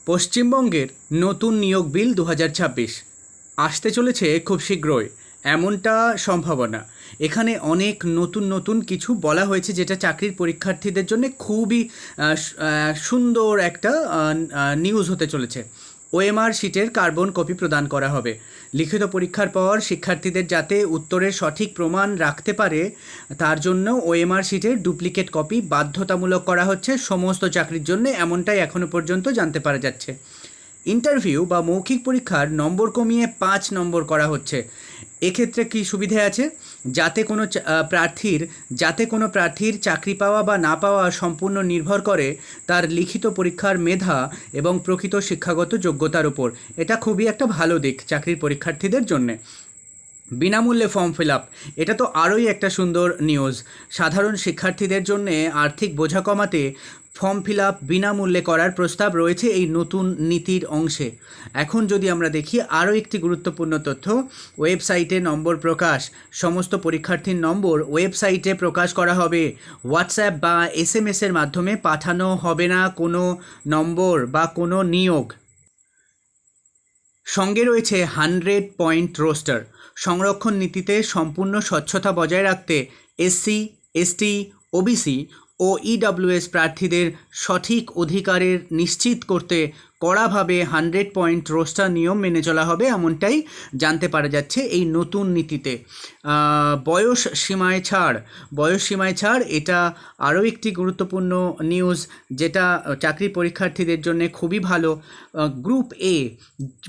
পশ্চিমবঙ্গের নতুন নিয়োগ বিল ২০২৬ আসতে চলেছে খুব শীঘ্রই, এমনটা সম্ভাবনা। এখানে অনেক নতুন নতুন কিছু বলা হয়েছে, যেটা চাকরির পরীক্ষার্থীদের জন্য খুবই সুন্দর একটা নিউজ হতে চলেছে। ওএমআর শিটের কার্বন কপি প্রদান করা হবে। লিখিত পরীক্ষার পর শিক্ষার্থীদের যাতে উত্তরের সঠিক প্রমাণ রাখতে পারে, তার জন্য ওএমআর শিটের ডুপ্লিকেট কপি বাধ্যতামূলক করা হচ্ছে সমস্ত চাকরির জন্য, এমনটাই এখনও পর্যন্ত জানতে পারা যাচ্ছে। ইন্টারভিউ বা মৌখিক পরীক্ষার নম্বর কমিয়ে ৫ নম্বর করা হচ্ছে। এক্ষেত্রে কী সুবিধে আছে? যাতে কোনো প্রার্থীর চাকরি পাওয়া বা না পাওয়া সম্পূর্ণ নির্ভর করে তার লিখিত পরীক্ষার মেধা এবং প্রকৃত শিক্ষাগত যোগ্যতার উপর। এটা খুবই একটা ভালো দিক চাকরির পরীক্ষার্থীদের জন্যে। বিনামূল্যে ফর্ম ফিল আপ, এটা তো আরোই একটা সুন্দর নিউজ। সাধারণ শিক্ষার্থীদের জন্যে আর্থিক বোঝা কমাতে ফর্ম ফিল আপ বিনামূল্যে করার প্রস্তাব রয়েছে এই নতুন নীতির অংশে। এখন যদি আমরা দেখি আরও একটি গুরুত্বপূর্ণ তথ্য, ওয়েবসাইটে নম্বর প্রকাশ। সমস্ত পরীক্ষার্থীর নম্বর ওয়েবসাইটে প্রকাশ করা হবে। হোয়াটসঅ্যাপ বা এসএমএসের মাধ্যমে পাঠানো হবে না কোনো নম্বর বা কোনো নিয়োগ। সঙ্গে রয়েছে 100 পয়েন্ট রোস্টার। সংরক্ষণ নীতিতে সম্পূর্ণ স্বচ্ছতা বজায় রাখতে এসসি, এসটি, ওবিসি ও ইডব্লিউএস প্রার্থীদের সঠিক অধিকারের নিশ্চিত করতে কড়াভাবে 100 পয়েন্ট রোস্টার নিয়ম মেনে চলা হবে, এমনটাই জানতে পারা যাচ্ছে এই নতুন নীতিতে। বয়স সীমায় ছাড়, এটা আরও একটি গুরুত্বপূর্ণ নিউজ, যেটা চাকরি পরীক্ষার্থীদের জন্য খুবই ভালো।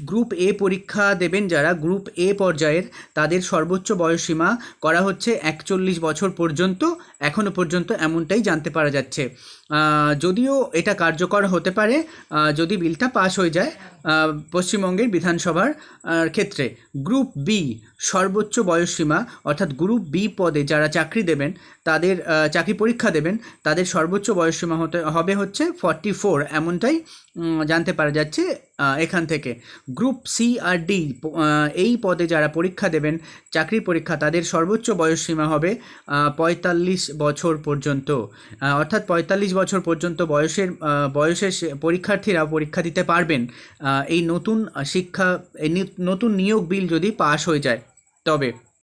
গ্রুপ এ পরীক্ষা দেবেন যারা, গ্রুপ এ পর্যায়ের, তাদের সর্বোচ্চ বয়সসীমা করা হচ্ছে 41 বছর পর্যন্ত, এখনও পর্যন্ত এমনটাই জানতে পারা যাচ্ছে। যদিও এটা কার্যকর হতে পারে যদি বিলটা পাস হয়ে যায় পশ্চিমবঙ্গের বিধানসভার ক্ষেত্রে। গ্রুপ বি সর্বোচ্চ বয়সসীমা, অর্থাৎ গ্রুপ বি পদে যারা চাকরি পরীক্ষা দেবেন তাদের সর্বোচ্চ বয়সসীমা হবে হচ্ছে 44, এমনটাই জানতে পারা যাচ্ছে এখান থেকে। গ্রুপ সি আর ডি এই পদে যারা পরীক্ষা দেবেন চাকরি পরীক্ষা, তাদের সর্বোচ্চ বয়সসীমা হবে 45 বছর পর্যন্ত, অর্থাৎ 45 বছর পর্যন্ত বয়সের পরীক্ষার্থীরা পরীক্ষা দিতে পারবেন এই নতুন নিয়োগ বিল যদি পাস হয়ে যায় তবে।